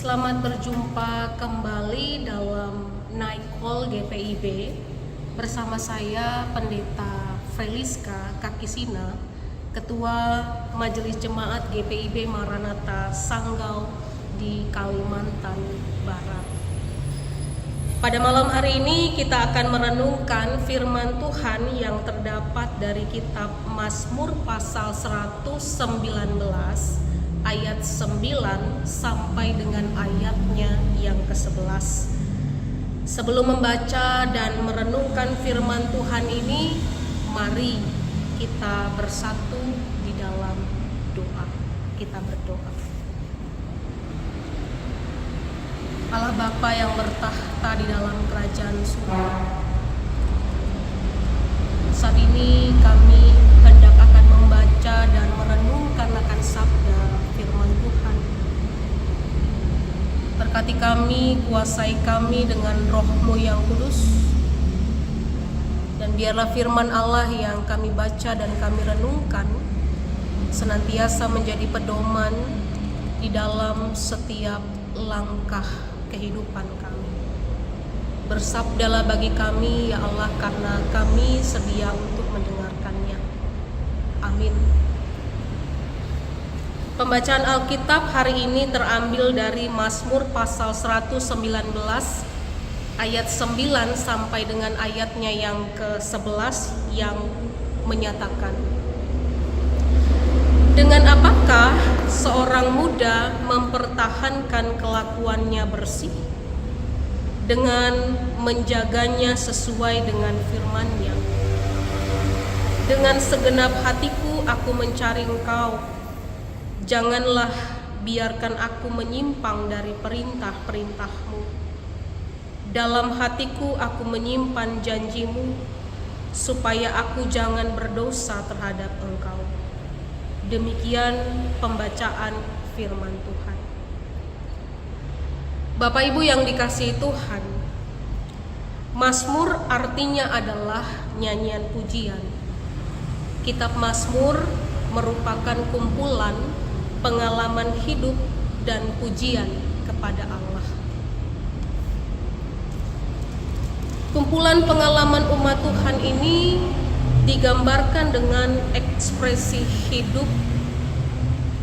Selamat berjumpa kembali dalam Night Call GPIB bersama saya Pendeta Feliska Kakisina, Ketua Majelis Jemaat GPIB Maranatha Sanggau di Kalimantan Barat. Pada malam hari ini kita akan merenungkan firman Tuhan yang terdapat dari kitab Mazmur pasal 119 ayat 9 sampai dengan ayatnya yang ke-11. Sebelum membaca dan merenungkan firman Tuhan ini, mari kita bersatu di dalam doa. Kita berdoa. Allah Bapa yang bertahta di dalam kerajaan surga, saat ini kami hendak akan membaca dan merenungkan akan sabda firman Tuhan. Berkati kami, kuasai kami dengan Roh-Mu yang kudus, dan biarlah firman Allah yang kami baca dan kami renungkan senantiasa menjadi pedoman di dalam setiap langkah kehidupan kami. Bersabdalah bagi kami ya Allah, karena kami sedia untuk mendengarkannya. Amin. Pembacaan Alkitab hari ini terambil dari Mazmur pasal 119 ayat 9 sampai dengan ayatnya yang ke-11 yang menyatakan, dengan apakah seorang muda mempertahankan kelakuannya bersih? Dengan menjaganya sesuai dengan firman-Nya. Dengan segenap hatiku aku mencari Engkau. Janganlah biarkan aku menyimpang dari perintah-perintah-Mu. Dalam hatiku aku menyimpan janji-Mu, supaya aku jangan berdosa terhadap Engkau. Demikian pembacaan firman Tuhan. Bapak Ibu yang dikasihi Tuhan, Mazmur artinya adalah nyanyian pujian. Kitab Mazmur merupakan kumpulan pengalaman hidup dan pujian kepada Allah. Kumpulan pengalaman umat Tuhan ini digambarkan dengan ekspresi hidup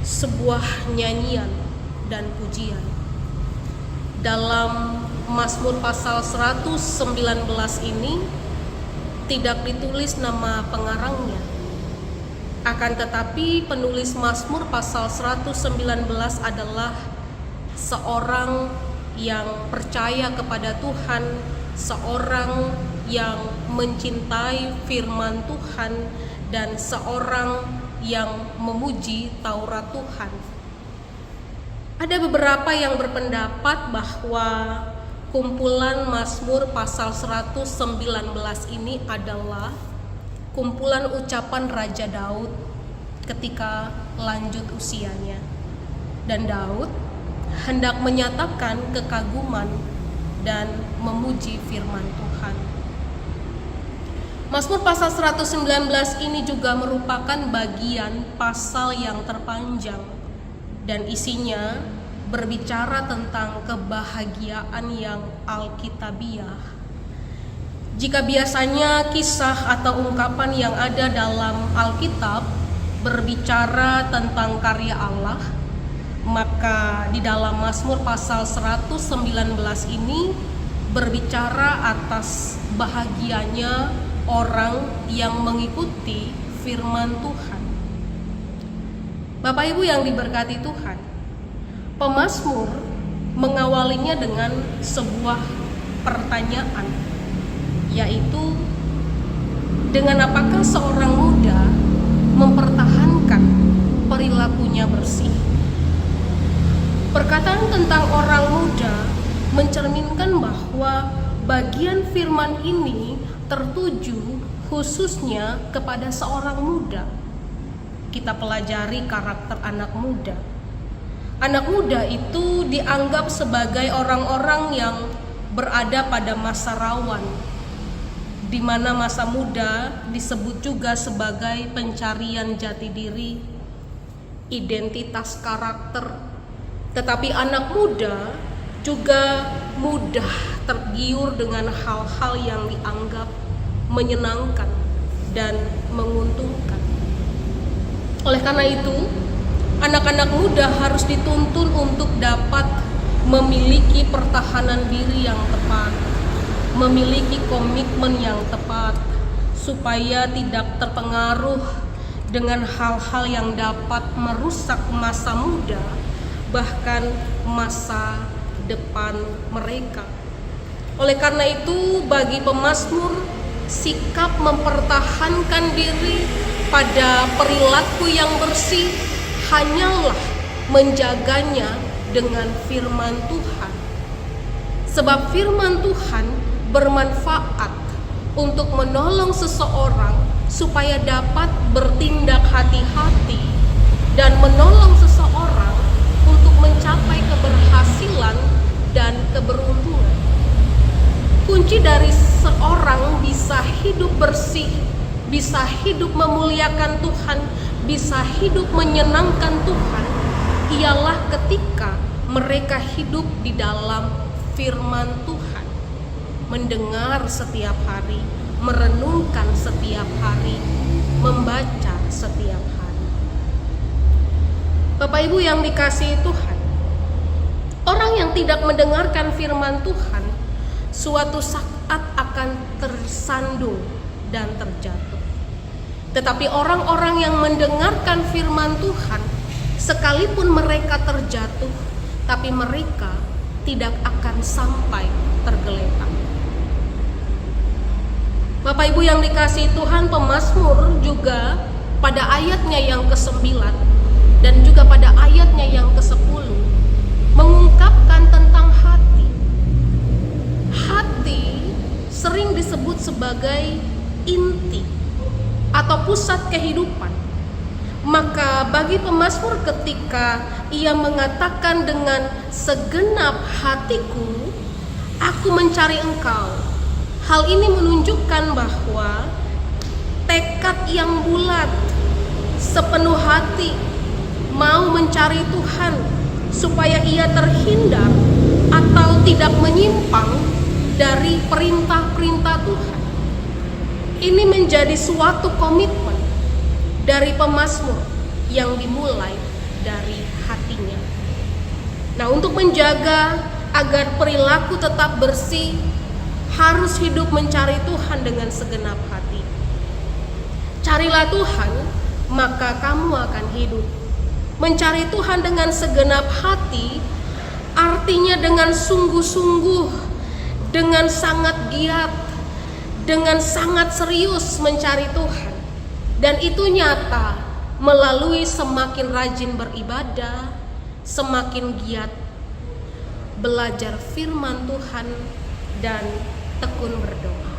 sebuah nyanyian dan pujian. Dalam Mazmur pasal 119 ini tidak ditulis nama pengarangnya. Akan tetapi penulis Mazmur pasal 119 adalah seorang yang percaya kepada Tuhan, seorang yang mencintai firman Tuhan, dan seorang yang memuji Taurat Tuhan. Ada beberapa yang berpendapat bahwa kumpulan Mazmur pasal 119 ini adalah kumpulan ucapan Raja Daud ketika lanjut usianya. Dan Daud hendak menyatakan kekaguman dan memuji firman Tuhan. Mazmur pasal 119 ini juga merupakan bagian pasal yang terpanjang, dan isinya berbicara tentang kebahagiaan yang alkitabiah. Jika biasanya kisah atau ungkapan yang ada dalam Alkitab berbicara tentang karya Allah, maka di dalam Mazmur pasal 119 ini berbicara atas bahagianya orang yang mengikuti firman Tuhan. Bapak Ibu yang diberkati Tuhan, pemazmur mengawalinya dengan sebuah pertanyaan, yaitu dengan apakah seorang muda mempertahankan perilakunya bersih. Perkataan tentang orang muda mencerminkan bahwa bagian firman ini tertuju khususnya kepada seorang muda. Kita pelajari karakter anak muda. Anak muda itu dianggap sebagai orang-orang yang berada pada masa rawan, di mana masa muda disebut juga sebagai pencarian jati diri, identitas karakter, Tetapi anak muda juga mudah tergiur dengan hal-hal yang dianggap menyenangkan dan menguntungkan. Oleh karena itu, anak-anak muda harus dituntun untuk dapat memiliki pertahanan diri yang tepat, memiliki komitmen yang tepat, supaya tidak terpengaruh dengan hal-hal yang dapat merusak masa muda, bahkan masa depan mereka. Oleh karena itu, bagi pemazmur, sikap mempertahankan diri pada perilaku yang bersih hanyalah menjaganya dengan firman Tuhan. Sebab firman Tuhan bermanfaat untuk menolong seseorang supaya dapat bertindak hati-hati dan menolong seseorang untuk mencapai keberhasilan dan keberuntungan. Kunci dari seorang bisa hidup bersih, bisa hidup memuliakan Tuhan, bisa hidup menyenangkan Tuhan, ialah ketika mereka hidup di dalam firman Tuhan, mendengar setiap hari, merenungkan setiap hari, membaca setiap hari. Bapak Ibu yang dikasihi Tuhan, orang yang tidak mendengarkan firman Tuhan suatu saat akan tersandung dan terjatuh. Tetapi orang-orang yang mendengarkan firman Tuhan, sekalipun mereka terjatuh, tapi mereka tidak akan sampai tergeletak. Bapak Ibu yang dikasihi Tuhan, pemazmur juga pada ayatnya yang ke-9 dan juga pada ayatnya yang ke-10 mengungkapkan tentang hati. Hati sering disebut sebagai inti atau pusat kehidupan. Maka bagi pemazmur ketika ia mengatakan dengan segenap hatiku, aku mencari engkau. Hal ini menunjukkan bahwa tekad yang bulat, sepenuh hati, mau mencari Tuhan supaya ia terhindar atau tidak menyimpang dari perintah-perintah Tuhan. Ini menjadi suatu komitmen dari pemazmur yang dimulai dari hatinya. Nah, untuk menjaga agar perilaku tetap bersih, harus hidup mencari Tuhan dengan segenap hati. Carilah Tuhan, maka kamu akan hidup. Mencari Tuhan dengan segenap hati artinya dengan sungguh-sungguh, dengan sangat giat, dengan sangat serius mencari Tuhan. Dan itu nyata melalui semakin rajin beribadah, semakin giat belajar firman Tuhan, dan tekun berdoa.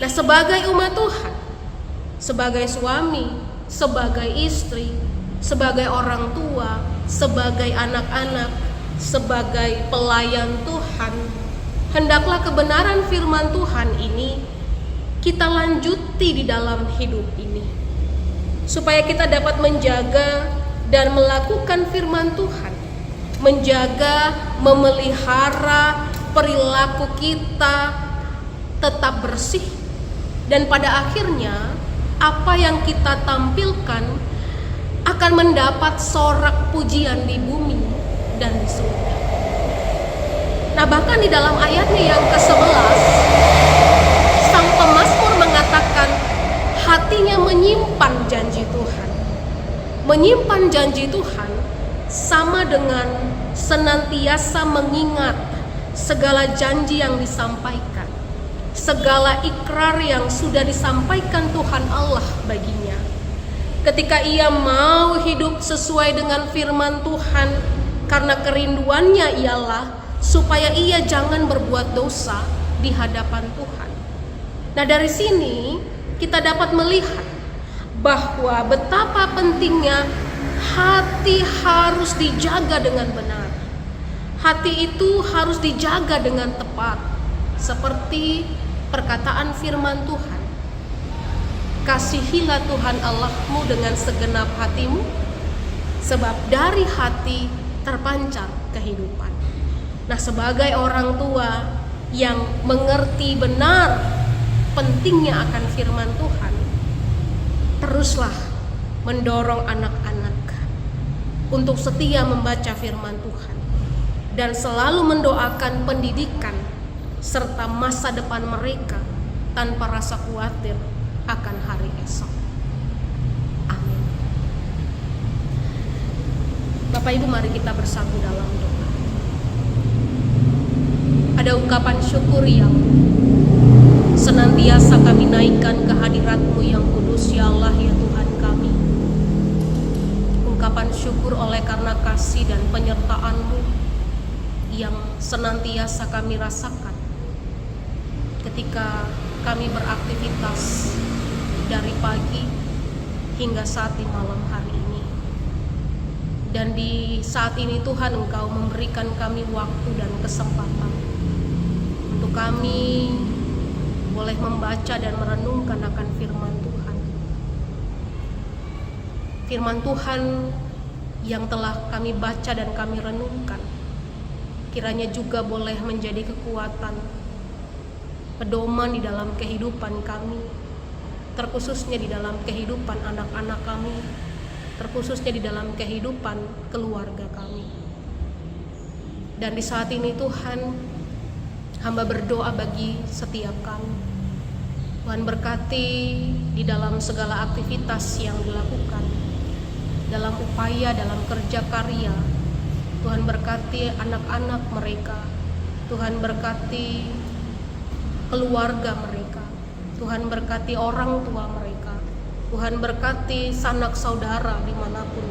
Nah, sebagai umat Tuhan, sebagai suami, sebagai istri, sebagai orang tua, sebagai anak-anak, sebagai pelayan Tuhan, hendaklah kebenaran firman Tuhan ini kita lanjuti di dalam hidup ini, supaya kita dapat menjaga dan melakukan firman Tuhan, menjaga, memelihara perilaku kita tetap bersih, dan pada akhirnya apa yang kita tampilkan akan mendapat sorak pujian di bumi dan di surga. Nah, bahkan di dalam ayatnya yang ke-11, sang pemazmur mengatakan hatinya menyimpan janji Tuhan. Menyimpan janji Tuhan sama dengan senantiasa mengingat segala janji yang disampaikan, segala ikrar yang sudah disampaikan Tuhan Allah baginya. Ketika ia mau hidup sesuai dengan firman Tuhan, karena kerinduannya ialah supaya ia jangan berbuat dosa di hadapan Tuhan. Nah, dari sini kita dapat melihat bahwa betapa pentingnya hati harus dijaga dengan benar. Hati itu harus dijaga dengan tepat, seperti perkataan firman Tuhan. Kasihilah Tuhan Allahmu dengan segenap hatimu, sebab dari hati terpancar kehidupan. Nah, sebagai orang tua yang mengerti benar pentingnya akan firman Tuhan, teruslah mendorong anak-anak untuk setia membaca firman Tuhan dan selalu mendoakan pendidikan serta masa depan mereka tanpa rasa khawatir akan hari esok. Amin. Bapak Ibu, mari kita bersatu dalam doa. Ada ungkapan syukur yang senantiasa kami naikkan ke hadirat-Mu yang kudus, ya Allah, ya Tuhan kami. Ungkapan syukur oleh karena kasih dan penyertaan-Mu yang senantiasa kami rasakan ketika kami beraktivitas dari pagi hingga saat di malam hari ini. Dan di saat ini Tuhan, Engkau memberikan kami waktu dan kesempatan untuk kami boleh membaca dan merenungkan akan firman Tuhan. Firman Tuhan yang telah kami baca dan kami renungkan, kiranya juga boleh menjadi kekuatan, pedoman di dalam kehidupan kami, terkhususnya di dalam kehidupan anak-anak kami, terkhususnya di dalam kehidupan keluarga kami. Dan di saat ini Tuhan, hamba berdoa bagi setiap kami. Tuhan berkati di dalam segala aktivitas yang dilakukan, dalam upaya, dalam kerja karya. Tuhan berkati anak-anak mereka. Tuhan berkati keluarga mereka. Tuhan berkati orang tua mereka. Tuhan berkati sanak saudara dimanapun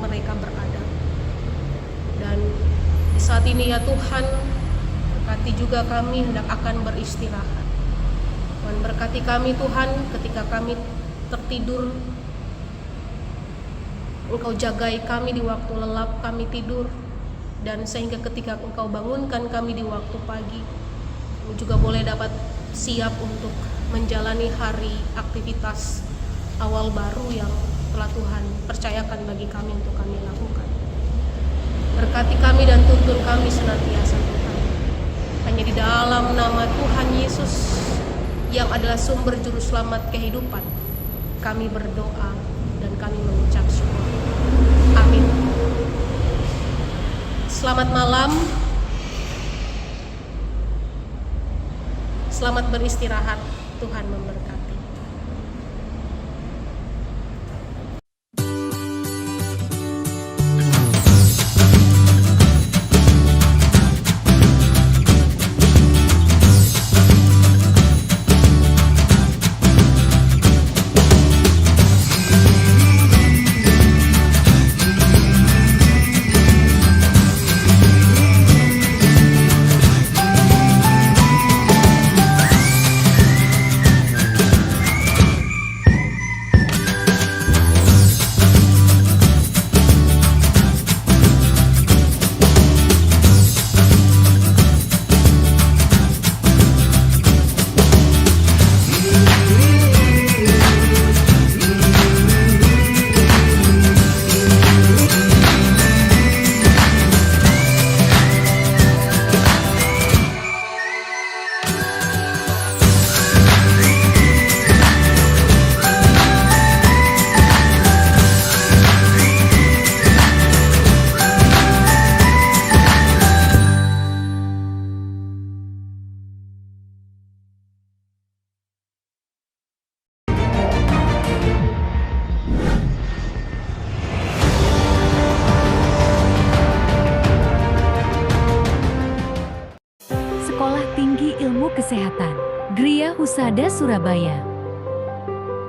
mereka berada. Dan di saat ini ya Tuhan, berkati juga kami hendak akan beristirahat. Tuhan berkati kami Tuhan ketika kami tertidur. Engkau jagai kami di waktu lelap kami tidur, dan sehingga ketika Engkau bangunkan kami di waktu pagi, kami juga boleh dapat siap untuk menjalani hari aktivitas awal baru yang telah Tuhan percayakan bagi kami untuk kami lakukan. Berkati kami dan tuntun kami senantiasa Tuhan. Hanya di dalam nama Tuhan Yesus yang adalah sumber juru selamat kehidupan, kami berdoa dan kami mengucap syukur. Amin. Selamat malam. Selamat beristirahat. Tuhan memberkati. Kesehatan, Gria Husada Surabaya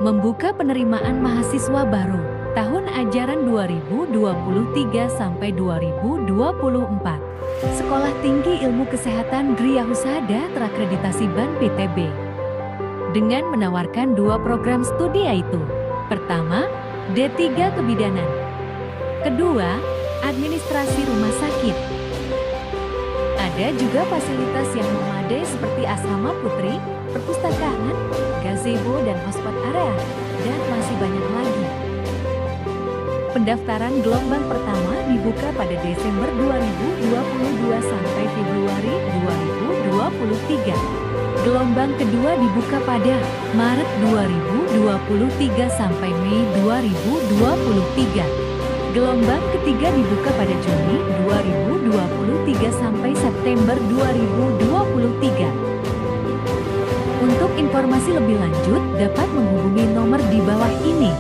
membuka penerimaan mahasiswa baru tahun ajaran 2023 sampai 2024. Sekolah Tinggi Ilmu Kesehatan Gria Husada terakreditasi BAN PTB dengan menawarkan 2 program studi, yaitu pertama, D3 Kebidanan, kedua, Administrasi Rumah Sakit. Ada juga fasilitas yang memadai seperti asrama putri, perpustakaan, gazebo dan hotspot area, dan masih banyak lagi. Pendaftaran gelombang pertama dibuka pada Desember 2022 sampai Februari 2023. Gelombang kedua dibuka pada Maret 2023 sampai Mei 2023. Gelombang ketiga dibuka pada Juni 2023 sampai September 2023. Untuk informasi lebih lanjut dapat menghubungi nomor di bawah ini.